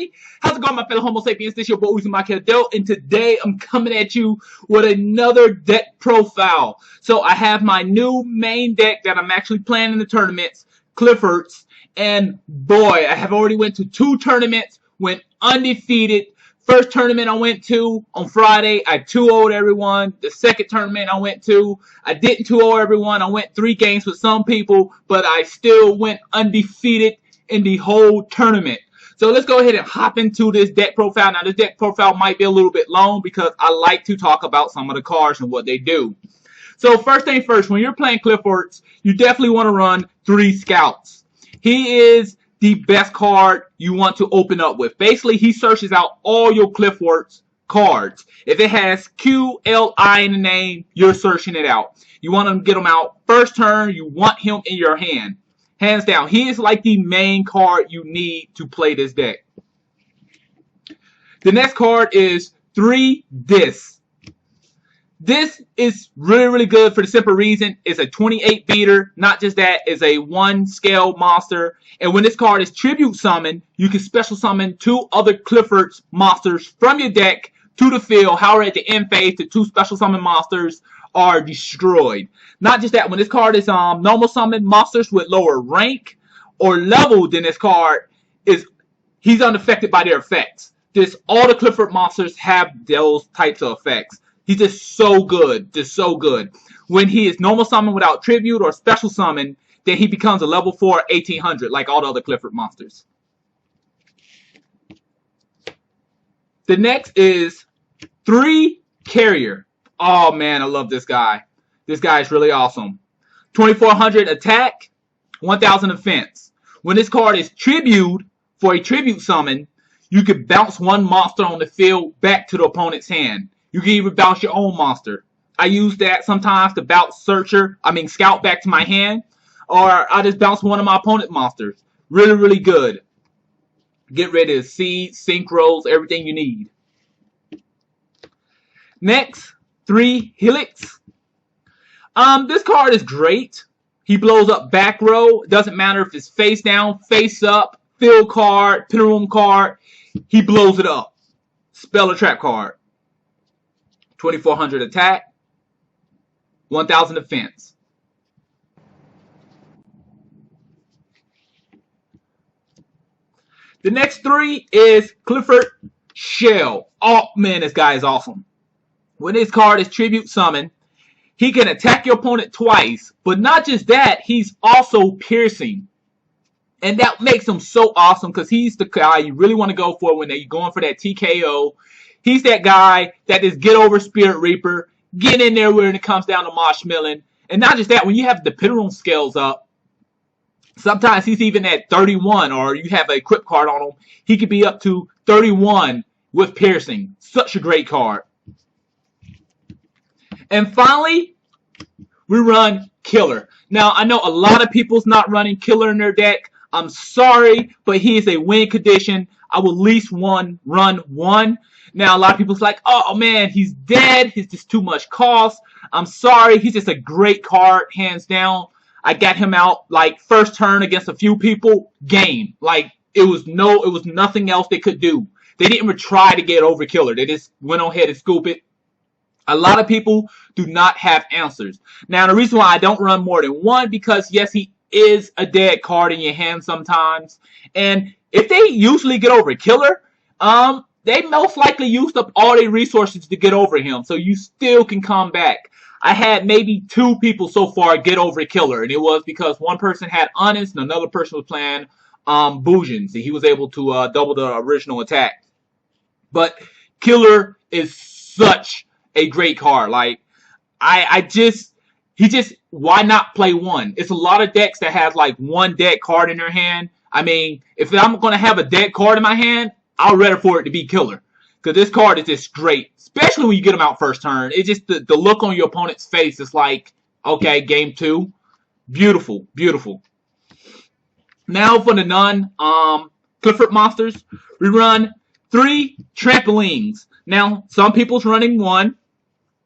everybody? How's it going, my fellow Homo sapiens? This is your boy Uzumaki Hadou, and today I'm coming at you with another deck profile. So I have my new main deck that I'm actually playing in the tournaments, Qliphoth, and boy, I have already went to 2 tournaments, went undefeated. First tournament I went to on Friday, I 2-0'd everyone. The second tournament I went to, I didn't 2-0 everyone. I went 3 games with some people, but I still went undefeated in the whole tournament. So let's go ahead and hop into this deck profile. Now this deck profile might be a little bit long because I like to talk about some of the cards and what they do. So first thing first, when you're playing Qliphoth, you definitely want to run 3 scouts. He is the best card you want to open up with. Basically, he searches out all your Qliphoth cards. If it has QLI in the name, you're searching it out. You want to get him out first turn. You want him in your hand. Hands down, he is like the main card you need to play this deck. The next card is 3 Dis. This is really good for the simple reason it's a 28 beater. Not just that, it's a 1 scale monster. And when this card is tribute summoned, you can special summon 2 other Qliphoth monsters from your deck to the field. However, at the end phase, the 2 special summon monsters are destroyed. Not just that, when this card is normal summon, monsters with lower rank or level than this card, he's unaffected by their effects. All the Qliphoth monsters have those types of effects. He's just so good, When he is normal summon without tribute or special summon, then he becomes a level 4 1800 like all the other Qliphoth monsters. The next is 3 Carrier. Oh man, I love this guy. This guy is really awesome. 2400 attack, 1000 defense. When this card is tribute for a tribute summon, you can bounce 1 monster on the field back to the opponent's hand. You can even bounce your own monster. I use that sometimes to bounce Scout back to my hand. Or I just bounce one of my opponent monsters. Really good. Get rid of seeds, synchros, everything you need. Next, 3 Helix. This card is great. He blows up back row. It doesn't matter if it's face down, face up, field card, pin room card. He blows it up. Spell a trap card. 2400 attack, 1000 defense. The next 3 is Qliphoth Shell. Oh man, this guy is awesome. When this card is tribute summoned, he can attack your opponent twice, but not just that, he's also piercing. And that makes him so awesome because he's the guy you really want to go for when you're going for that TKO. He's that guy that is get over Spirit Reaper, get in there when it comes down to Marshmallow. And not just that, when you have the pin room scales up, sometimes he's even at 31, or you have a equip card on him, he could be up to 31 with piercing. Such a great card. And finally, we run Killer. Now, I know a lot of people's not running Killer in their deck. I'm sorry, but he is a win condition. I will at least run 1. Now, a lot of people's like, oh man, he's dead. He's just too much cost. I'm sorry. He's just a great card, hands down. I got him out like first turn against a few people. Game. Like, it was nothing else they could do. They didn't even try to get over Killer. They just went on ahead and scoop it. A lot of people do not have answers. Now, the reason why I don't run more than 1, because yes, he is a dead card in your hand sometimes. And if they usually get over Killer, they most likely used up all their resources to get over him, so you still can come back. I had maybe 2 people so far get over Killer, and it was because one person had Honest and another person was playing Boujins, and he was able to double the original attack. But Killer is such a great card. Like, why not play 1? It's a lot of decks that have like 1 dead card in their hand. I mean, if I'm going to have a dead card in my hand, I'll rather for it to be Killer. Because this card is just great. Especially when you get him out first turn. It's just the look on your opponent's face is like, okay, game 2. Beautiful. Now for the non-Qliphoth monsters, we run 3 Trampolynx. Now, some people's running 1.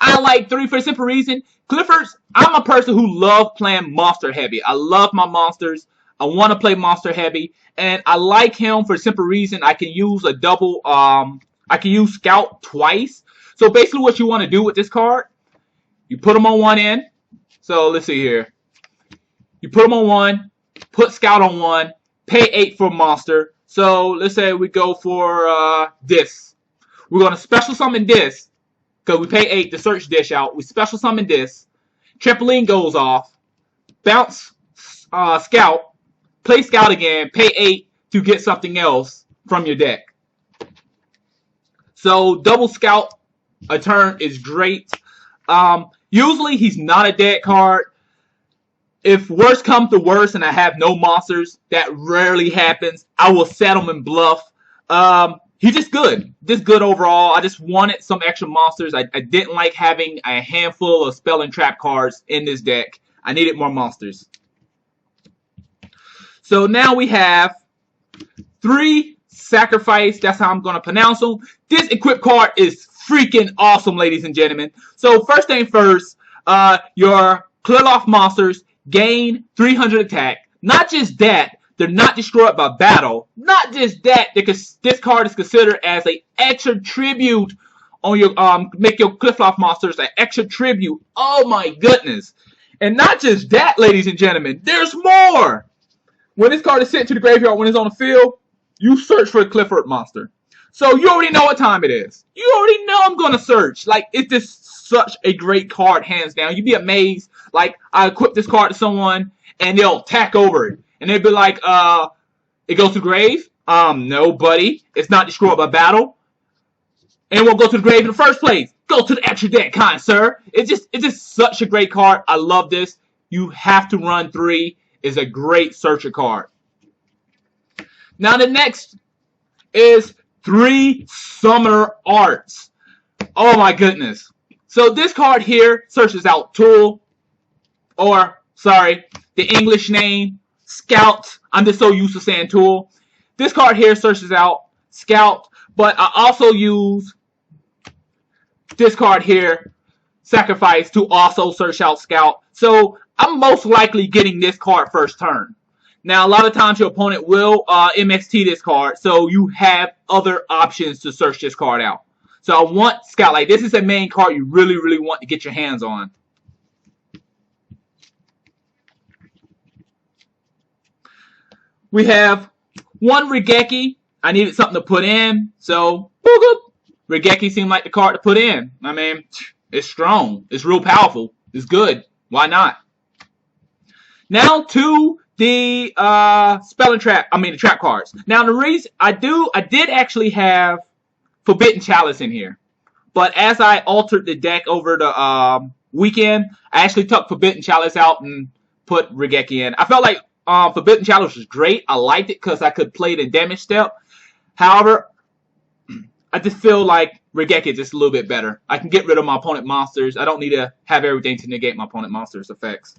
I like 3 for the simple reason. Qliphoth, I'm a person who loves playing monster heavy. I love my monsters. I want to play monster heavy, and I like him for the simple reason I can use a double. I can use Scout twice. So basically, what you want to do with this card, you put him on one end. So let's see here. You put him on one, put Scout on one, pay 8 for monster. So let's say we go for this. We're going to special summon this because we pay 8 to search dish out. We special summon this. Trampoline goes off. Bounce Scout. Play Scout again. Pay 8 to get something else from your deck. So double Scout a turn is great. Usually he's not a dead card. If worse comes to worse and I have no monsters, that rarely happens. I will set him and bluff. He's just good. Just good overall. I just wanted some extra monsters. I didn't like having a handful of spell and trap cards in this deck. I needed more monsters. So now we have 3 sacrifice. That's how I'm going to pronounce them. This equip card is freaking awesome, ladies and gentlemen. So first thing first, your Qliphoth monsters gain 300 attack. Not just that, they're not destroyed by battle. Not just that, because this card is considered as an extra tribute on your make your Qliphoth monsters an extra tribute. Oh my goodness. And not just that, ladies and gentlemen, there's more. When this card is sent to the graveyard, when it's on the field, you search for a Qliphoth monster. So you already know what time it is. You already know I'm gonna search. Like, it's just such a great card, hands down. You'd be amazed. Like, I equip this card to someone and they'll attack over it. And they'd be like, it goes to the grave? No, buddy. It's not destroyed by battle. And it won't go to the grave in the first place. Go to the extra deck, kind sir. It's just such a great card. I love this. You have to run 3. It's a great searcher card. Now the next is 3 Summoner Arts. Oh my goodness. So this card here searches out Tool, or, sorry, the English name, Scout. I'm just so used to saying Tool. This card here searches out Scout, but I also use this card here, Sacrifice, to also search out Scout. So I'm most likely getting this card first turn. Now, a lot of times your opponent will MXT this card, so you have other options to search this card out. So I want Scout. Like, this is a main card you really, really want to get your hands on. We have 1 Raigeki. I needed something to put in, so Raigeki seemed like the card to put in. I mean, it's strong. It's real powerful. It's good. Why not? Now to the spell and trap. I mean the trap cards. Now the reason I did actually have Forbidden Chalice in here, but as I altered the deck over the weekend, I actually took Forbidden Chalice out and put Raigeki in. I felt like Forbidden Chalice was great. I liked it because I could play it in damage step. However, I just feel like Raigeki is just a little bit better. I can get rid of my opponent monsters. I don't need to have everything to negate my opponent monsters' effects.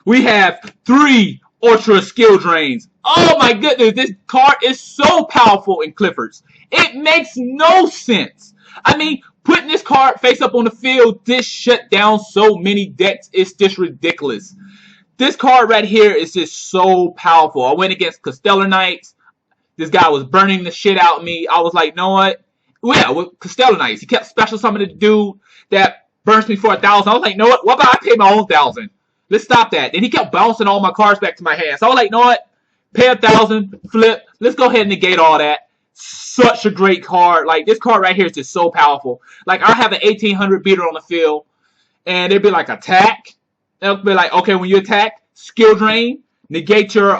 We have 3 Ultra Skill Drains. Oh my goodness, this card is so powerful in Qliphorts. It makes no sense. I mean, putting this card face up on the field, this shut down so many decks. It's just ridiculous. This card right here is just so powerful. I went against Castellar Knights. This guy was burning the shit out of me. I was like, you know what? Well, yeah, with Castellar Knights, he kept special summoning the dude that burns me for 1,000. I was like, you know what? What about I pay my own 1,000? Let's stop that. Then he kept bouncing all my cards back to my hand. So I was like, you know what? Pay 1,000, flip. Let's go ahead and negate all that. Such a great card. Like, this card right here is just so powerful. Like, I have an 1,800 beater on the field, and it'd be like, attack. It'll be like, okay, when you attack, skill drain, negate your,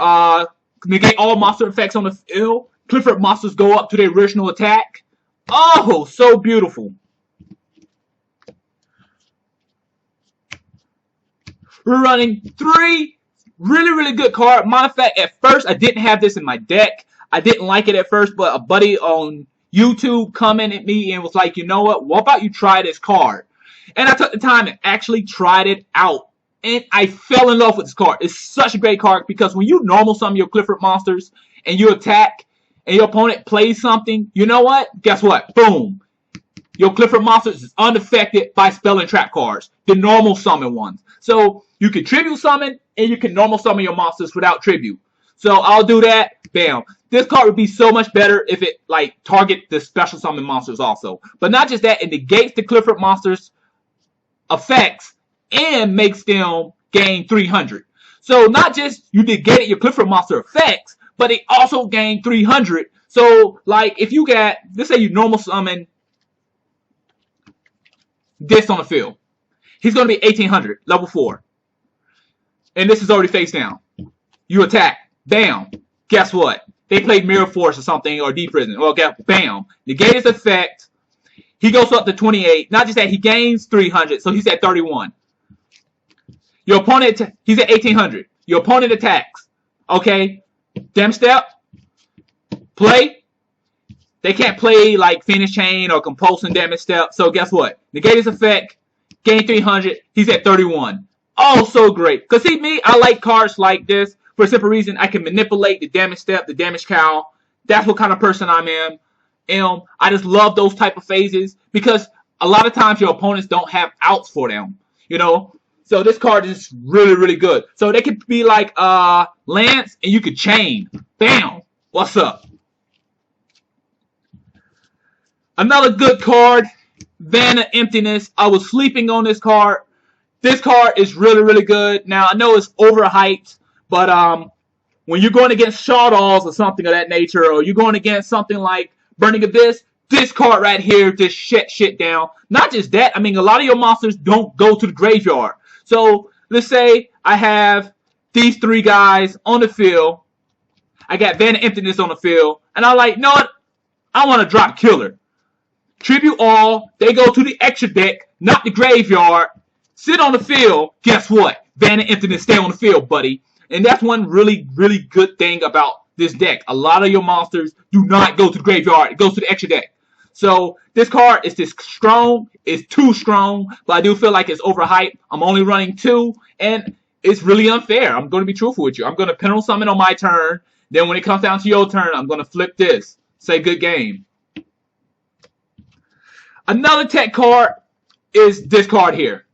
negate all monster effects on the field. Qliphort monsters go up to their original attack. Oh, so beautiful. We're running 3 really, really good cards. Matter of fact, at first, I didn't have this in my deck. I didn't like it at first, but a buddy on YouTube commented at me and was like, you know what about you try this card? And I took the time and actually tried it out. And I fell in love with this card. It's such a great card because when you normal summon your Qliphort monsters and you attack and your opponent plays something, you know what? Guess what? Boom. your Qliphoth monsters is unaffected by spell and trap cards, the normal summon ones. So you can tribute summon and you can normal summon your monsters without tribute. So I'll do that. Bam. This card would be so much better if it like target the special summon monsters also. But not just that, it negates the Qliphoth monsters effects and makes them gain 300. So not just you negated your Qliphoth monster effects, but it also gained 300. So like if you got, let's say you normal summon this on the field. He's going to be 1800, level 4. And this is already face down. You attack. Bam. Guess what? They played Mirror Force or something, or Deep Prison. Well, bam. Negate his effect. He goes up to 28. Not just that, he gains 300, so he's at 31. Your opponent, he's at 1800. Your opponent attacks. Okay. Damn step. Play. They can't play like Phoenix Chain or Compulsion Damage Step. So guess what? Negate his effect. Gain 300. He's at 31. Oh, so great. Because see, me, I like cards like this for a simple reason. I can manipulate the damage step, the damage cow. That's what kind of person I am. I just love those type of phases because a lot of times your opponents don't have outs for them. You know? So this card is really, really good. So they could be like Lance and you could chain. Bam. What's up? Another good card, Vanity Emptiness. I was sleeping on this card. This card is really, really good. Now, I know it's overhyped, but when you're going against Shadows or something of that nature, or you're going against something like Burning Abyss, this card right here just shit down. Not just that, I mean, a lot of your monsters don't go to the graveyard. So, let's say I have these 3 guys on the field. I got Vanity Emptiness on the field, and I'm like, you know what? I want to drop Killer. Tribute all, they go to the extra deck, not the graveyard, sit on the field, guess what? Vanity Emptiness stay on the field, buddy. And that's one really, really good thing about this deck. A lot of your monsters do not go to the graveyard, it goes to the extra deck. So this card is this strong, it's too strong, but I do feel like it's overhyped. I'm only running 2, and it's really unfair. I'm going to be truthful with you. I'm going to penal summon on my turn, then when it comes down to your turn, I'm going to flip this. Say good game. Another tech card is this card here.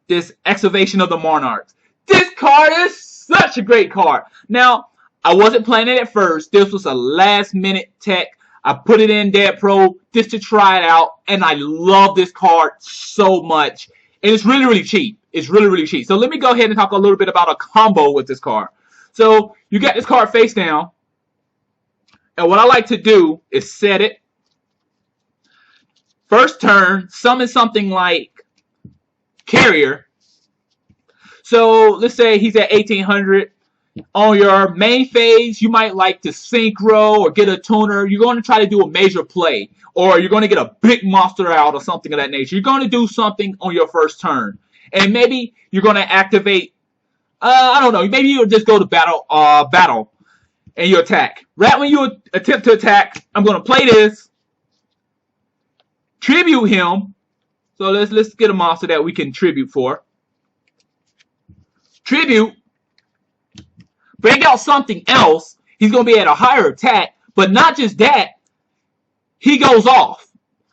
This Escalation of the Monarchs. This card is such a great card. Now, I wasn't playing it at first. This was a last minute tech. I put it in Dead Pro just to try it out. And I love this card so much. And it's really, really cheap. It's really, really cheap. So let me go ahead and talk a little bit about a combo with this card. So you got this card face down. And what I like to do is set it. First turn, summon something like Carrier. So let's say he's at 1800. On your main phase, you might like to synchro or get a tuner. You're going to try to do a major play. Or you're going to get a big monster out or something of that nature. You're going to do something on your first turn. And maybe you're going to activate, I don't know, maybe you'll just go to battle and you attack. Right when you attempt to attack, I'm going to play this. Tribute him. So let's get a monster that we can tribute for. Tribute. Bring out something else. He's going to be at a higher attack. But not just that. He goes off.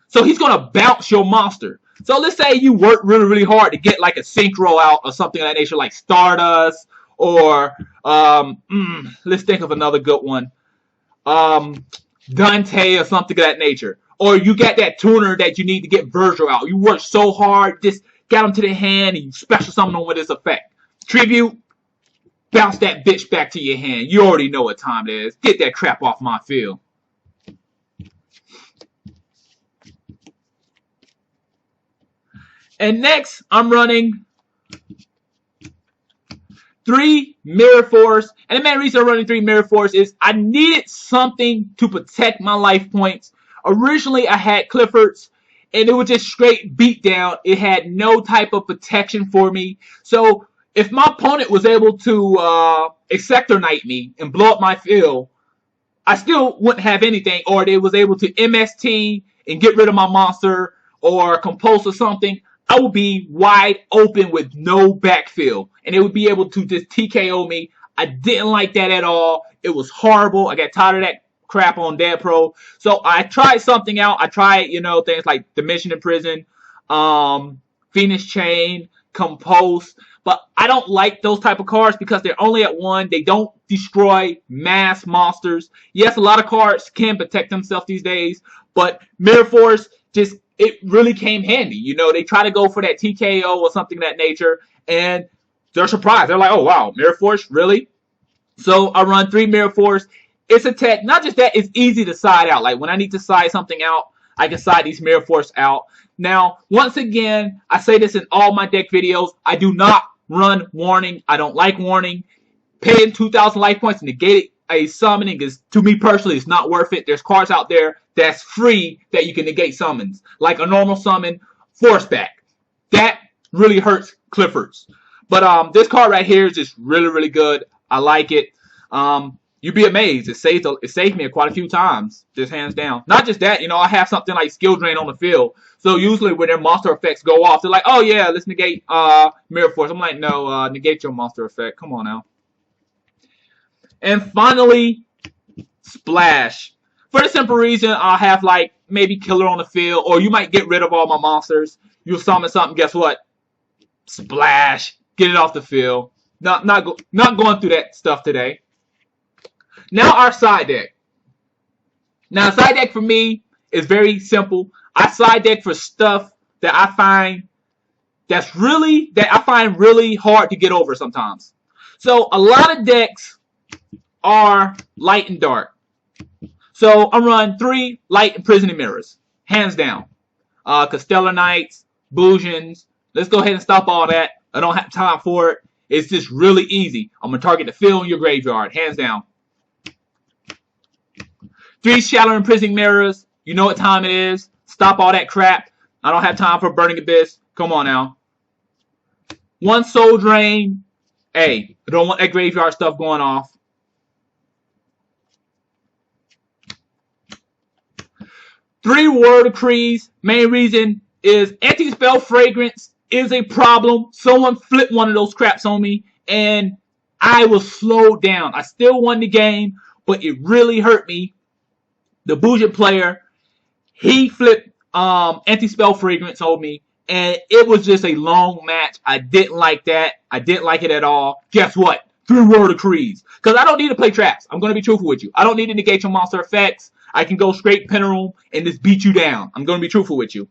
So he's going to bounce your monster. So let's say you work really, really hard to get like a synchro out or something of that nature, like Stardust. Or let's think of another good one. Dante or something of that nature. Or you got that tuner that you need to get Virgil out. You work so hard, just got him to the hand, and you special summon him with his effect. Tribute, bounce that bitch back to your hand. You already know what time it is. Get that crap off my field. And next, I'm running 3 Mirror Force. And the main reason I'm running 3 Mirror Force is I needed something to protect my life points. Originally, I had Qliphoths, and it was just straight beat down. It had no type of protection for me. So, if my opponent was able to Sector Knight me and blow up my field, I still wouldn't have anything. Or they was able to MST and get rid of my monster or Compulse or something. I would be wide open with no backfill. And it would be able to just TKO me. I didn't like that at all. It was horrible. I got tired of that crap on Dead Pro. So I tried something out. I tried, you know, things like Dimension in Prison, Phoenix Chain, Compose. But I don't like those type of cards because they're only at 1. They don't destroy mass monsters. Yes, a lot of cards can protect themselves these days, but Mirror Force just, it really came handy. You know, they try to go for that TKO or something of that nature, and they're surprised. They're like, oh, wow, Mirror Force, really? So I run 3 Mirror Force. It's a tech. Not just that, it's easy to side out. Like, when I need to side something out, I can side these Mirror Force out. Now, once again, I say this in all my deck videos. I do not run Warning. I don't like Warning. Paying 2,000 life points to negate a summoning is, to me personally, it's not worth it. There's cards out there that's free that you can negate summons. Like a normal summon, Force Back. That really hurts Qliphorts. But this card right here is just really, really good. I like it. You'd be amazed. It saved me quite a few times, just hands down. Not just that, you know, I have something like Skill Drain on the field. So usually when their monster effects go off, they're like, oh yeah, let's negate Mirror Force. I'm like, no, negate your monster effect. Come on now. And finally, Splash. For the simple reason, I'll have like maybe Killer on the field, or you might get rid of all my monsters. You'll summon something, guess what? Splash. Get it off the field. Not going through that stuff today. Now our side deck. Now side deck for me is very simple. I side deck for stuff that I find really hard to get over sometimes. So a lot of decks are light and dark. So I run 3 light and Prisoning Mirrors, hands down. Stellar Knights, Bujins. Let's go ahead and stop all that. I don't have time for it. It's just really easy. I'm gonna target the field in your graveyard, hands down. 3 Shattering Imprisoning Mirrors. You know what time it is. Stop all that crap. I don't have time for Burning Abyss. Come on now. 1 Soul Drain. Hey, I don't want that graveyard stuff going off. 3 Word Decrees. Main reason is Anti-Spell Fragrance is a problem. Someone flipped one of those craps on me, and I was slowed down. I still won the game, but it really hurt me. The Bujin player, he flipped Anti-Spell Fragrance on me, and it was just a long match. I didn't like that. I didn't like it at all. Guess what? 3 Word Decrees. Because I don't need to play traps. I'm going to be truthful with you. I don't need to negate your monster effects. I can go straight Pentaroom and just beat you down. I'm going to be truthful with you.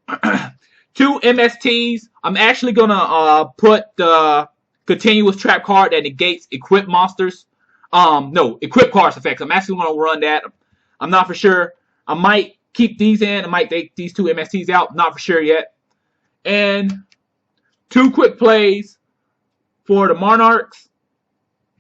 2 MSTs. I'm actually going to put the continuous trap card that negates equipped monsters. No, equipped cards effects. I'm actually going to run that. I'm not for sure. I might keep these in. I might take these 2 MSTs out. Not for sure yet. And 2 quick plays for the Monarchs.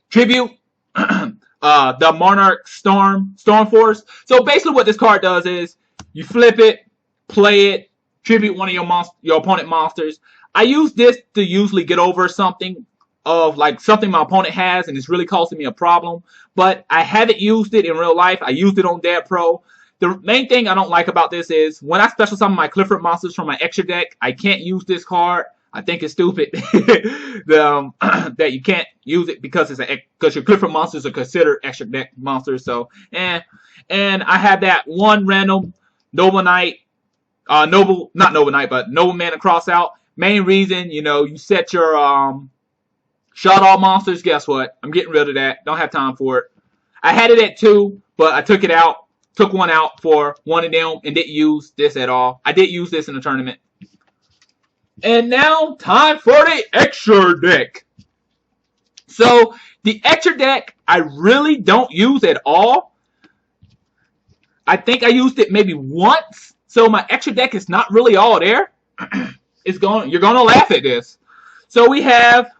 Tribute. The Monarch Storm Force. So basically what this card does is you flip it, play it, tribute one of your opponent monsters. I use this to usually get over something of like something my opponent has and it's really causing me a problem. But I haven't used it in real life. I used it on Dead Pro. The main thing I don't like about this is when I special summon my Qliphort monsters from my extra deck, I can't use this card. I think it's stupid that you can't use it because your Qliphort monsters are considered extra deck monsters. So and I have that 1 random Noble Knight, Noble Mana cross out. Main reason, you know, you set your shot all monsters. Guess what? I'm getting rid of that. Don't have time for it. I had it at 2, but I took it out. Took 1 out for one of them and didn't use this at all. I did use this in the tournament. And now, time for the extra deck. So, the extra deck, I really don't use at all. I think I used it maybe once. So, my extra deck is not really all there. You're going to laugh at this. So, we have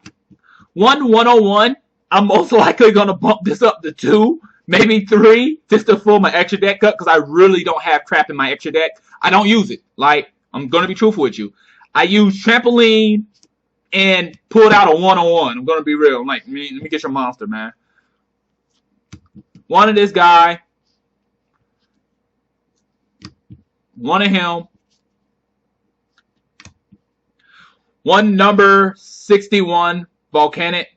1 101. I'm most likely going to bump this up to 2, maybe 3, just to fill my extra deck up, because I really don't have crap in my extra deck. I don't use it. Like, I'm going to be truthful with you. I used Trampoline and pulled out a 101. I'm going to be real. I'm like, let me get your monster, man. One of this guy. One of him. 1 number 61 Volcanic.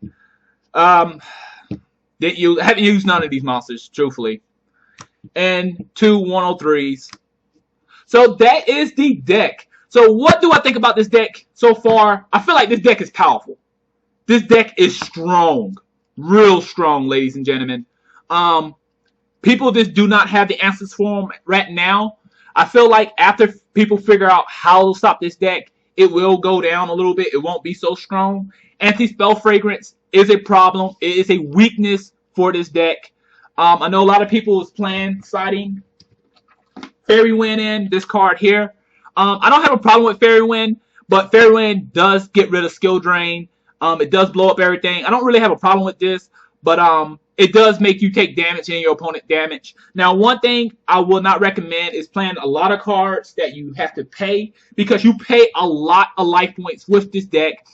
Haven't used none of these monsters, truthfully. And 2 103s. So that is the deck. So what do I think about this deck so far? I feel like this deck is powerful. This deck is strong. Real strong, ladies and gentlemen. People just do not have the answers for them right now. I feel like after people figure out how to stop this deck, it will go down a little bit. It won't be so strong. Anti-spell fragrance is a problem. It is a weakness for this deck. I know a lot of people is playing siding Fairy Wind in this card here. I don't have a problem with Fairy Wind, but Fairy Wind does get rid of skill drain. It does blow up everything. I don't really have a problem with this, but it does make you take damage and your opponent damage. Now, one thing I will not recommend is playing a lot of cards that you have to pay, because you pay a lot of life points with this deck.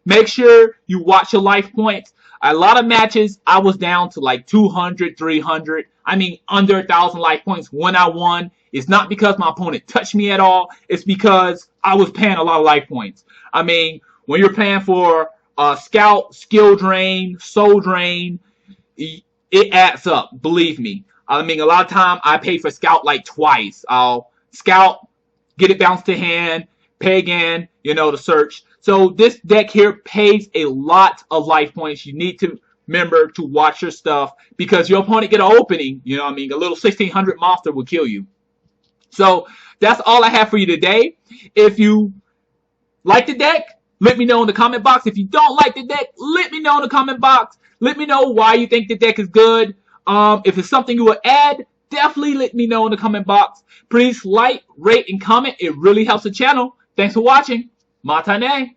Make sure you watch your life points. A lot of matches, I was down to like 200, 300. I mean, under 1,000 life points when I won. It's not because my opponent touched me at all. It's because I was paying a lot of life points. I mean, when you're paying for Scout, Skill Drain, Soul Drain, it adds up. Believe me. I mean, a lot of time I pay for Scout like twice. I'll Scout, get it bounced to hand, pay again, to search. So this deck here pays a lot of life points. You need to remember to watch your stuff, because your opponent get an opening. A little 1600 monster will kill you. So that's all I have for you today. If you like the deck, let me know in the comment box. If you don't like the deck, let me know in the comment box. Let me know why you think the deck is good. If it's something you would add, definitely let me know in the comment box. Please like, rate, and comment. It really helps the channel. Thanks for watching. Matane.